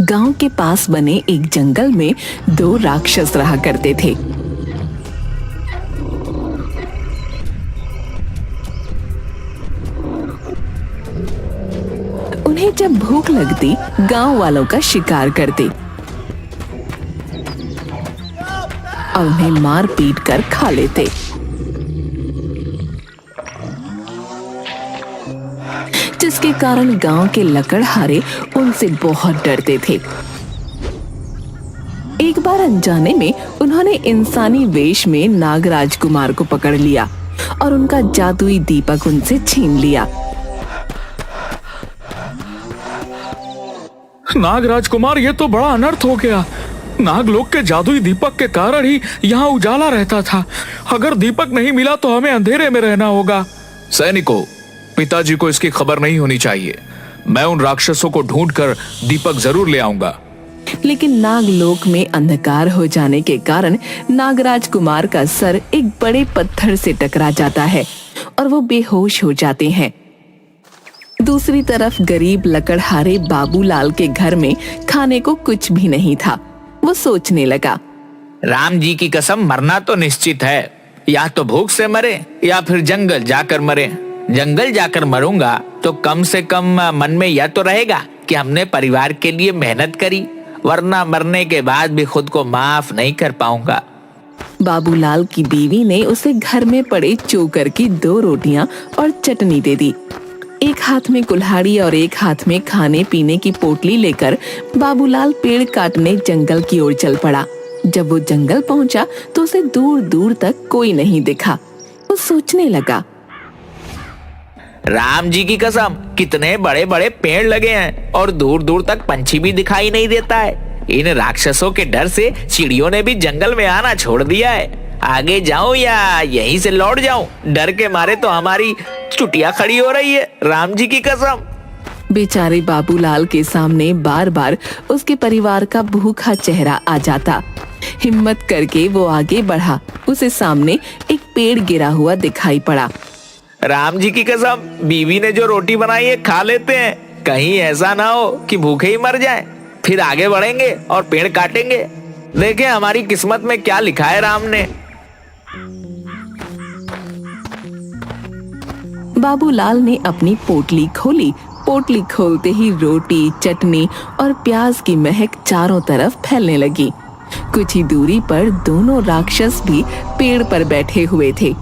गांव के पास बने एक जंगल में दो राक्षस रहा करते थे। उन्हें जब भूख लगती गांव वालों का शिकार करते और उन्हें मार पीट कर खा लेते। जिसके कारण गांव के लकड़हारे उनसे बहुत डरते थे। एक बार अनजाने में उन्होंने इंसानी वेश में नागराज कुमार को पकड़ लिया और उनका जादुई दीपक उनसे छीन लिया। नागराज कुमार, ये तो बड़ा अनर्थ हो गया। नागलोक के जादुई दीपक के कारण ही यहाँ उजाला रहता था। अगर दीपक नहीं मिला तो हमें अंधेरे में रहना होगा। सैनिकों, पिताजी को इसकी खबर नहीं होनी चाहिए। मैं उन राक्षसों को ढूंढकर दीपक जरूर ले आऊंगा। लेकिन नागलोक में अंधकार हो जाने के कारण नागराज कुमार का सर एक बड़े पत्थर से टकरा जाता है और वो बेहोश हो जाते हैं। दूसरी तरफ गरीब लकड़हारे बाबूलाल के घर में खाने को कुछ भी नहीं था। वो सोचने लगा, राम जी की कसम, मरना तो निश्चित है। या तो भूख से मरे या फिर जंगल जाकर मरे। जंगल जाकर मरूंगा तो कम से कम मन में यह तो रहेगा कि हमने परिवार के लिए मेहनत करी, वरना मरने के बाद भी खुद को माफ नहीं कर पाऊंगा। बाबूलाल की बीवी ने उसे घर में पड़े चोकर की 2 रोटियां और चटनी दे दी। एक हाथ में कुल्हाड़ी और एक हाथ में खाने पीने की पोटली लेकर बाबूलाल पेड़ काटने जंगल की ओर चल पड़ा। जब वो जंगल पहुंचा तो उसे दूर दूर तक कोई नहीं दिखा। वो सोचने लगा, राम जी की कसम, कितने बड़े बड़े पेड़ लगे हैं और दूर दूर तक पंछी भी दिखाई नहीं देता है। इन राक्षसों के डर से चिड़ियों ने भी जंगल में आना छोड़ दिया है। आगे जाऊं या यहीं से लौट जाऊं? डर के मारे तो हमारी चुटिया खड़ी हो रही है। राम जी की कसम। बेचारे बाबूलाल के सामने बार बार उसके परिवार का भूखा चेहरा आ जाता। हिम्मत करके वो आगे बढ़ा। उसे सामने एक पेड़ गिरा हुआ दिखाई पड़ा। राम जी की कसम, बीवी ने जो रोटी बनाई है खा लेते हैं। कहीं ऐसा ना हो कि भूखे ही मर जाएं। फिर आगे बढ़ेंगे और पेड़ काटेंगे। देखें हमारी किस्मत में क्या लिखा है राम ने। बाबूलाल ने अपनी पोटली खोली। पोटली खोलते ही रोटी, चटनी और प्याज की महक चारों तरफ फैलने लगी। कुछ ही दूरी पर दोनों राक्षस भी पेड़ पर बैठे हुए थे।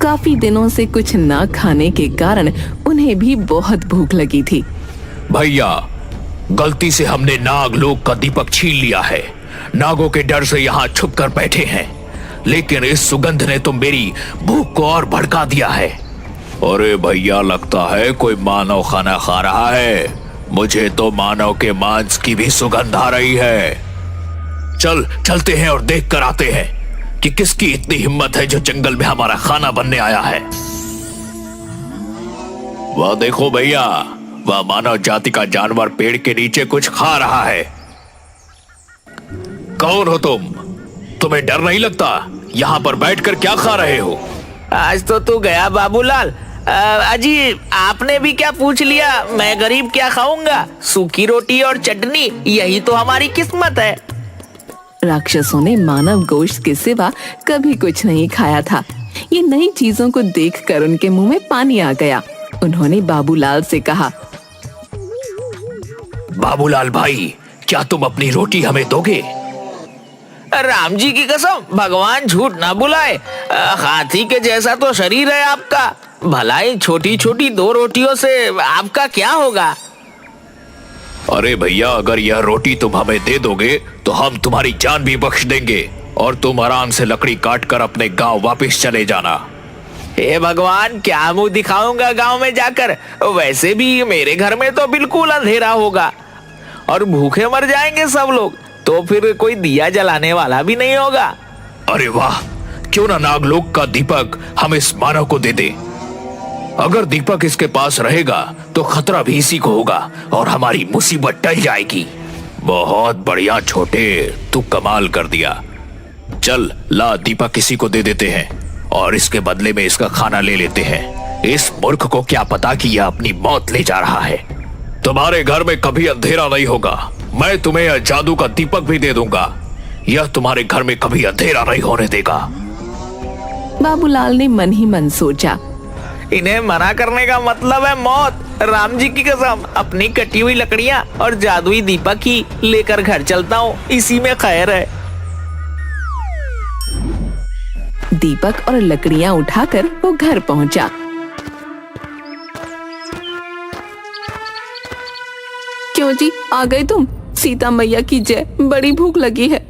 काफी दिनों से कुछ ना खाने के कारण उन्हें भी बहुत भूख लगी थी। भैया, गलती से हमने नागलोक का दीपक छीन लिया है। नागों के डर से यहाँ छुप कर बैठे हैं, लेकिन इस सुगंध ने तो मेरी भूख को और भड़का दिया है। अरे भैया, लगता है कोई मानव खाना खा रहा है। मुझे तो मानव के मांस की भी सुगंध आ रही है। चलते हैं और देख कर आते हैं कि किसकी इतनी हिम्मत है जो जंगल में हमारा खाना बनने आया है। वह देखो भैया, वह मानव जाति का जानवर पेड़ के नीचे कुछ खा रहा है। कौन हो तुम? तुम्हें डर नहीं लगता? यहाँ पर बैठकर क्या खा रहे हो? आज तो तू गया बाबूलाल। अजी, आपने भी क्या पूछ लिया? मैं गरीब क्या खाऊंगा? सूखी रोटी और चटनी, यही तो हमारी किस्मत है। राक्षसों ने मानव गोश्त के सिवा कभी कुछ नहीं खाया था। ये नई चीजों को देखकर उनके मुंह में पानी आ गया। उन्होंने बाबूलाल से कहा, बाबूलाल भाई, क्या तुम अपनी रोटी हमें दोगे? राम जी की कसम, भगवान झूठ ना बुलाए। हाथी के जैसा तो शरीर है आपका। भलाई छोटी छोटी 2 रोटियों से आपका क्या होगा? अरे भैया, अगर यह रोटी तुम हमें दे दोगे तो हम तुम्हारी जान भी बख्श देंगे और तुम आराम से लकड़ी काट कर अपने गांव वापस चले जाना। हे भगवान, क्या मुंह दिखाऊंगा गांव में जाकर? वैसे भी मेरे घर में तो बिल्कुल अंधेरा होगा और भूखे मर जाएंगे सब लोग। तो फिर कोई दिया जलाने वाला भी नहीं होगा। अरे वाह, क्यों ना नागलोक का दीपक हम इस मानव को दे दे। अगर दीपक इसके पास रहेगा तो खतरा भी इसी को होगा और हमारी मुसीबत टल जाएगी। बहुत बढ़िया छोटे, तू कमाल कर दिया। चल ला, दीपक किसी को दे देते हैं और इसके बदले में इसका खाना ले लेते हैं। इस मूर्ख को क्या पता कि यह अपनी मौत ले जा रहा है। तुम्हारे घर में कभी अंधेरा नहीं होगा मैं तुम्हें यह जादू का दीपक भी दे दूंगा। यह तुम्हारे घर में कभी अंधेरा नहीं होने देगा। बाबूलाल ने मन ही मन सोचा, इन्हें मना करने का मतलब है मौत। राम जी की कसम, अपनी कटी हुई लकड़ियां और जादुई दीपक ही लेकर घर चलता हूँ, इसी में खैर है। दीपक और लकड़ियां उठाकर वो घर पहुंचा। क्यों जी, आ गए तुम? सीता मैया की जय, बड़ी भूख लगी है।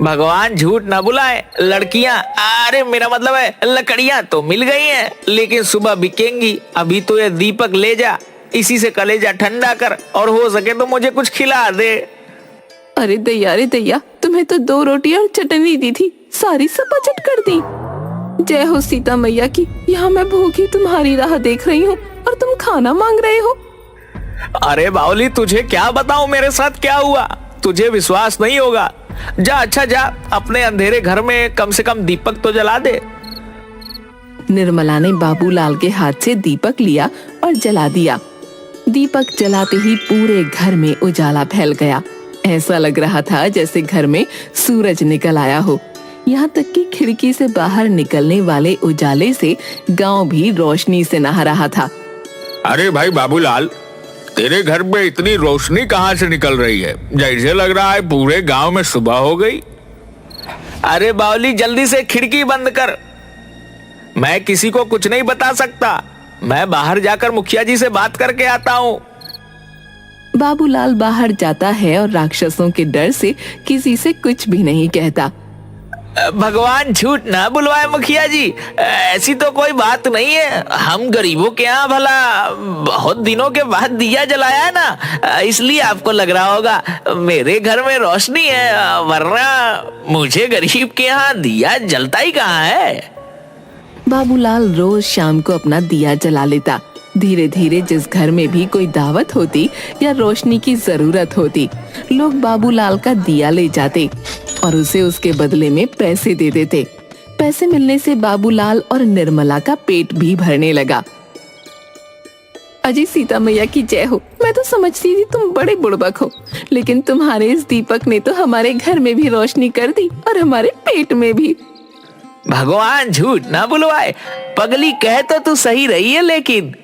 भगवान झूठ न बुलाए, लड़कियां, अरे मेरा मतलब है लकड़ियां तो मिल गई हैं, लेकिन सुबह बिकेंगी। अभी तो ये दीपक ले जा, इसी से कलेजा ठंडा कर, और हो सके तो मुझे कुछ खिला दे। अरे दैया, तुम्हें तो 2 रोटी और चटनी दी थी, सारी सपाचट कर दी। जय हो सीता मैया की। यहाँ मैं भूखी तुम्हारी राह देख रही हूँ और तुम खाना मांग रहे हो। अरे बावली, तुझे क्या बताऊं मेरे साथ क्या हुआ, तुझे विश्वास नहीं होगा। जा, अच्छा जा, अपने अंधेरे घर में कम से कम दीपक तो जला दे। निर्मला ने बाबूलाल के हाथ से दीपक लिया और जला दिया। दीपक जलाते ही पूरे घर में उजाला फैल गया। ऐसा लग रहा था जैसे घर में सूरज निकल आया हो। यहाँ तक कि खिड़की से बाहर निकलने वाले उजाले से गांव भी रोशनी से नहा रहा था। अरे भाई बाबूलाल, तेरे घर में इतनी रोशनी कहाँ से निकल रही है? जैसे लग रहा है पूरे गांव में सुबह हो गई। अरे बावली, जल्दी से खिड़की बंद कर। मैं किसी को कुछ नहीं बता सकता, मैं बाहर जाकर मुखिया जी से बात करके आता हूँ। बाबूलाल बाहर जाता है और राक्षसों के डर से किसी से कुछ भी नहीं कहता। भगवान झूठ ना बुलवाए मुखिया जी, ऐसी तो कोई बात नहीं है। हम गरीबों के यहाँ भला बहुत दिनों के बाद दिया जलाया है ना, इसलिए आपको लग रहा होगा मेरे घर में रोशनी है, वरना मुझे गरीब के यहाँ दिया जलता ही कहाँ है। बाबूलाल रोज शाम को अपना दिया जला लेता। धीरे धीरे जिस घर में भी कोई दावत होती या रोशनी की जरूरत होती, लोग बाबूलाल का दिया ले जाते और उसे उसके बदले में पैसे दे देते। पैसे मिलने से बाबूलाल और निर्मला का पेट भी भरने लगा। अजी सीता मैया की जय हो। मैं तो समझती थी तुम बड़े बुड़बक हो, लेकिन तुम्हारे इस दीपक ने तो हमारे घर में भी रोशनी कर दी और हमारे पेट में भी। भगवान झूठ ना बुलवाए, पगली कह तो तू सही रही है। लेकिन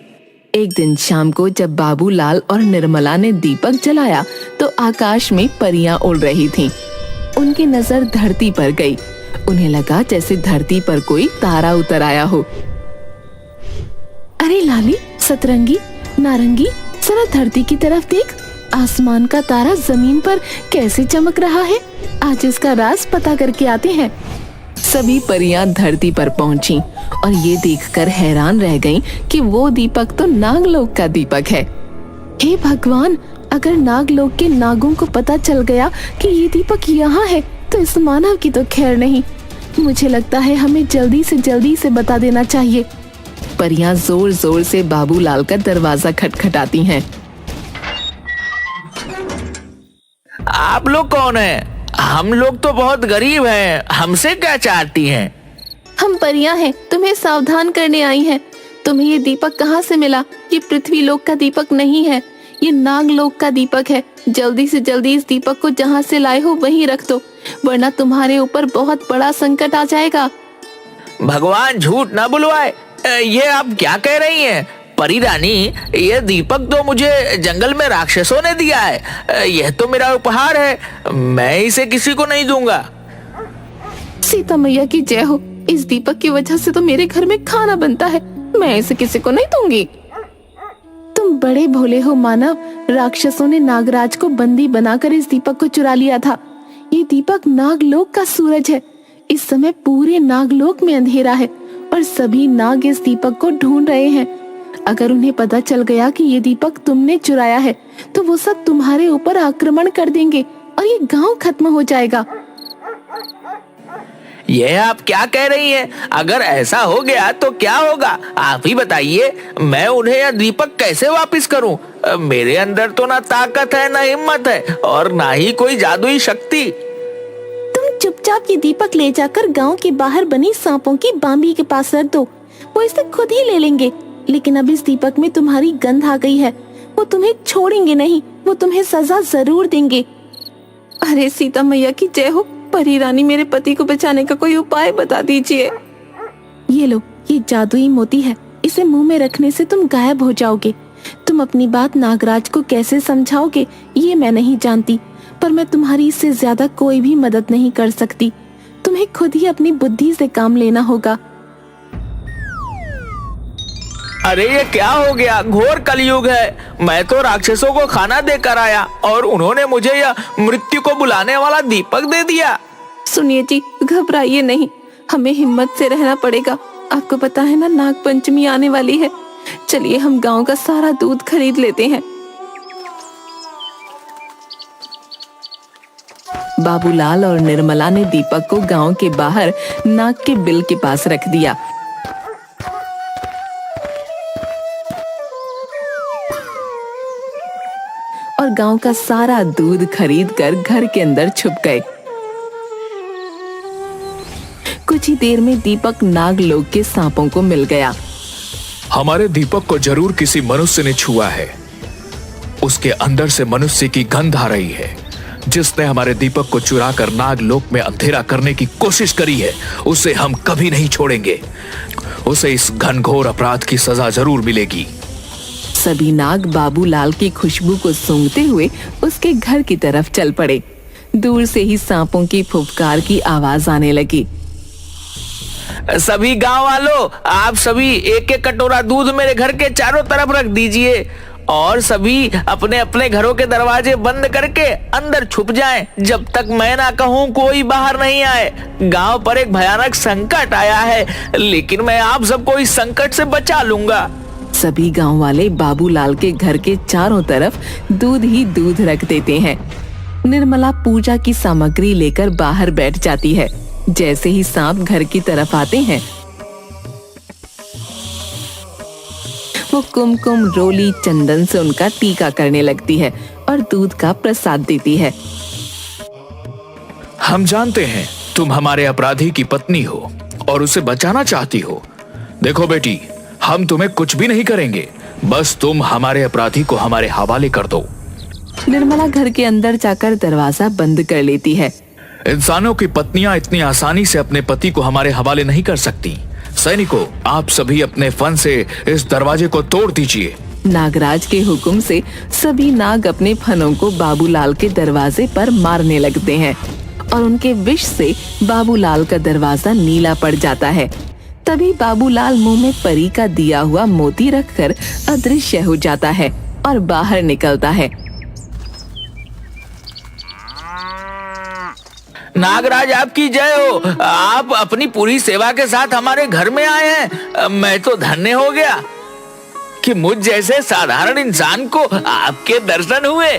एक दिन शाम को जब बाबूलाल और निर्मला ने दीपक जलाया तो आकाश में परियां उड़ रही थीं। उनकी नजर धरती पर गई। उन्हें लगा जैसे धरती पर कोई तारा उतर आया हो। अरे लाली, सतरंगी, नारंगी, जरा धरती की तरफ देख। आसमान का तारा जमीन पर कैसे चमक रहा है। आज इसका राज पता करके आते हैं। सभी परियां धरती पर पहुंची और ये देखकर हैरान रह गईं कि वो दीपक तो नागलोक का दीपक है। हे भगवान, अगर नागलोक के नागों को पता चल गया कि ये दीपक यहाँ है तो इस मानव की तो खैर नहीं। मुझे लगता है हमें जल्दी से बता देना चाहिए। परियां जोर जोर से बाबूलाल का दरवाजा खटखटाती हैं। आप लोग कौन हैं? हम लोग तो बहुत गरीब हैं, हमसे क्या चाहती हैं? हम परियां हैं, तुम्हें सावधान करने आई हैं। तुम्हें ये दीपक कहाँ से मिला? ये पृथ्वी लोक का दीपक नहीं है, ये नागलोक का दीपक है। जल्दी से जल्दी इस दीपक को जहाँ से लाए हो वहीं रख दो, वरना तुम्हारे ऊपर बहुत बड़ा संकट आ जाएगा। भगवान झूठ ना बुलवाए, ये आप क्या कह रही हैं? परी रानी, ये दीपक तो मुझे जंगल में राक्षसों ने दिया है। यह तो मेरा उपहार है, मैं इसे किसी को नहीं दूंगा। सीता मैया की जय हो। इस दीपक की वजह से तो मेरे घर में खाना बनता है, मैं इसे किसी को नहीं दूंगी। तुम बड़े भोले हो मानव। राक्षसों ने नागराज को बंदी बनाकर इस दीपक को चुरा लिया था। ये दीपक नागलोक का सूरज है। इस समय पूरे नागलोक में अंधेरा है और सभी नाग इस दीपक को ढूंढ रहे हैं। अगर उन्हें पता चल गया कि ये दीपक तुमने चुराया है तो वो सब तुम्हारे ऊपर आक्रमण कर देंगे और ये गांव खत्म हो जाएगा। यह आप क्या कह रही हैं? अगर ऐसा हो गया तो क्या होगा, आप ही बताइए। मैं उन्हें यह दीपक कैसे वापस करूं? मेरे अंदर तो ना ताकत है, ना हिम्मत है और ना ही कोई जादुई शक्ति। तुम चुपचाप ये दीपक ले जाकर गांव के बाहर बनी सांपों की बांबी के पास रख दो, वो इसे खुद ही ले लेंगे। लेकिन अब इस दीपक में तुम्हारी गंध आ गई है, वो तुम्हें छोड़ेंगे नहीं। वो तुम्हें सजा जरूर देंगे। अरे सीता मैया की जय हो, परी रानी मेरे पति को बचाने का कोई उपाय बता दीजिए। ये लो, ये जादुई मोती है, इसे मुंह में रखने से तुम गायब हो जाओगे। तुम अपनी बात नागराज को कैसे समझाओगे ये मैं नहीं जानती, पर मैं तुम्हारी इससे ज्यादा कोई भी मदद नहीं कर सकती। तुम्हें खुद ही अपनी बुद्धि से काम लेना होगा। अरे ये क्या हो गया, घोर कलयुग है। मैं तो राक्षसों को खाना देकर आया और उन्होंने मुझे यह मृत्यु को बुलाने वाला दीपक दे दिया। सुनिए जी, घबराइए नहीं, हमें हिम्मत से रहना पड़ेगा। आपको पता है ना, नाग पंचमी आने वाली है। चलिए हम गांव का सारा दूध खरीद लेते हैं। बाबूलाल और निर्मला ने दीपक को गांव के बाहर नाग के बिल के पास रख दिया। और गांव का सारा दूध खरीदकर घर के अंदर छुप गए। कुछ ही देर में दीपक नागलोक के सांपों को मिल गया। हमारे दीपक को जरूर किसी मनुष्य ने छुआ है। उसके अंदर से मनुष्य की गंध आ रही है। जिसने हमारे दीपक को चुरा कर नागलोक में अंधेरा करने की कोशिश करी है, उसे हम कभी नहीं छोड़ेंगे। उसे इस घनघोर अपराध की सजा जरूर मिलेगी। सभी नाग बाबूलाल की खुशबू को सूंघते हुए उसके घर की तरफ चल पड़े। दूर से ही सांपों की फुफकार की आवाज आने लगी। सभी गांव वालों, आप सभी एक एक कटोरा दूध मेरे घर के चारों तरफ रख दीजिए और सभी अपने अपने घरों के दरवाजे बंद करके अंदर छुप जाएं, जब तक मैं ना कहूं कोई बाहर नहीं आए। गांव पर एक भयानक संकट आया है, लेकिन मैं आप सबको इस संकट से बचा लूंगा। सभी गांव वाले बाबूलाल के घर के चारों तरफ दूध ही दूध रख देते हैं। निर्मला पूजा की सामग्री लेकर बाहर बैठ जाती है। जैसे ही सांप घर की तरफ आते हैं, वो कुमकुम, रोली, चंदन से उनका टीका करने लगती है और दूध का प्रसाद देती है। हम जानते हैं तुम हमारे अपराधी की पत्नी हो और उसे बचाना चाहती हो। देखो बेटी, हम तुम्हें कुछ भी नहीं करेंगे, बस तुम हमारे अपराधी को हमारे हवाले कर दो। निर्मला घर के अंदर जाकर दरवाजा बंद कर लेती है। इंसानों की पत्नियां इतनी आसानी से अपने पति को हमारे हवाले नहीं कर सकती। सैनिकों, आप सभी अपने फन से इस दरवाजे को तोड़ दीजिए। नागराज के हुक्म से सभी नाग अपने फनों को बाबूलाल के दरवाजे पर मारने लगते हैं और उनके विष से बाबूलाल का दरवाजा नीला पड़ जाता है। तभी बाबूलाल मुंह में परी का दिया हुआ मोती रखकर अदृश्य हो जाता है और बाहर निकलता है। नागराज आपकी जय हो। आप अपनी पूरी सेवा के साथ हमारे घर में आए हैं। मैं तो धन्य हो गया कि मुझ जैसे साधारण इंसान को आपके दर्शन हुए।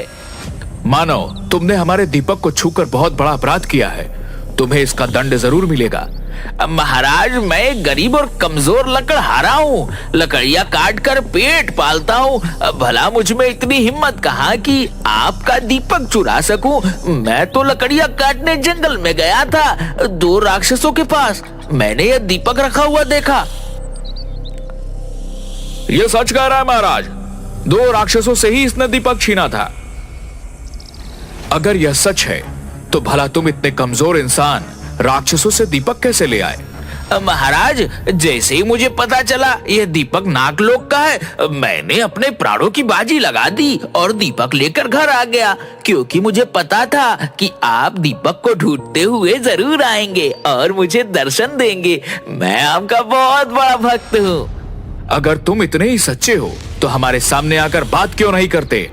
मानो तुमने हमारे दीपक को छूकर बहुत बड़ा अपराध किया है। तुम्हें इसका दंड जरूर मिलेगा। महाराज, मैं एक गरीब और कमजोर लकड़हारा हूँ। लकड़ियाँ काट कर पेट पालता हूँ। भला मुझ में इतनी हिम्मत कहाँ कि आपका दीपक चुरा सकूं। मैं तो लकड़ियाँ काटने जंगल में गया था, 2 राक्षसों के पास। मैंने यह दीपक रखा हुआ देखा। यह सच कह रहा है महाराज, 2 राक्षसों से ही इसने दीपक छीना था। अगर यह सच है तो भला तुम इतने कमजोर इंसान राक्षसों से दीपक कैसे ले आए? महाराज, जैसे ही मुझे पता चला यह दीपक नागलोक का है, मैंने अपने प्राणों की बाजी लगा दी और दीपक लेकर घर आ गया, क्योंकि मुझे पता था कि आप दीपक को ढूंढते हुए जरूर आएंगे और मुझे दर्शन देंगे। मैं आपका बहुत बड़ा भक्त हूँ। अगर तुम इतने ही सच्चे हो तो हमारे सामने आकर बात क्यों नहीं करते?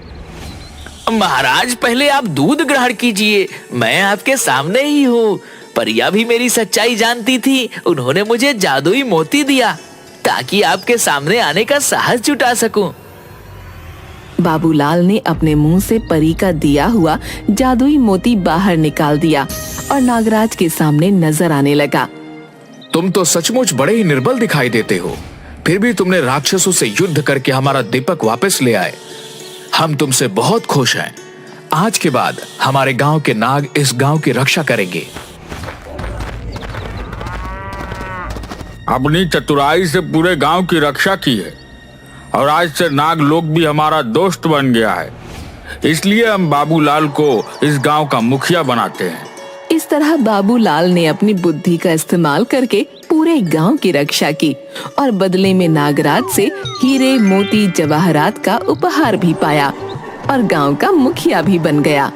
महाराज, पहले आप दूध ग्रहण कीजिए, मैं आपके सामने ही हूँ। परिया भी मेरी सच्चाई जानती थी। उन्होंने मुझे जादुई मोती दिया ताकि आपके सामने आने का साहस जुटा सकूं। बाबूलाल ने अपने मुंह से परी का दिया हुआ जादुई मोती बाहर निकाल दिया और नागराज के सामने नजर आने लगा। तुम तो सचमुच बड़े ही निर्बल दिखाई देते हो, फिर भी तुमने राक्षसों से युद्ध करके हमारा दीपक वापस ले आए। हम तुमसे बहुत खुश हैं। आज के बाद हमारे गांव के नाग इस गांव की रक्षा करेंगे। अपनी चतुराई से पूरे गांव की रक्षा की है और आज से नागलोक भी हमारा दोस्त बन गया है। इसलिए हम बाबूलाल को इस गांव का मुखिया बनाते हैं। इस तरह बाबूलाल ने अपनी बुद्धि का इस्तेमाल करके पूरे गांव की रक्षा की और बदले में नागराज से हीरे मोती जवाहरात का उपहार भी पाया और गांव का मुखिया भी बन गया।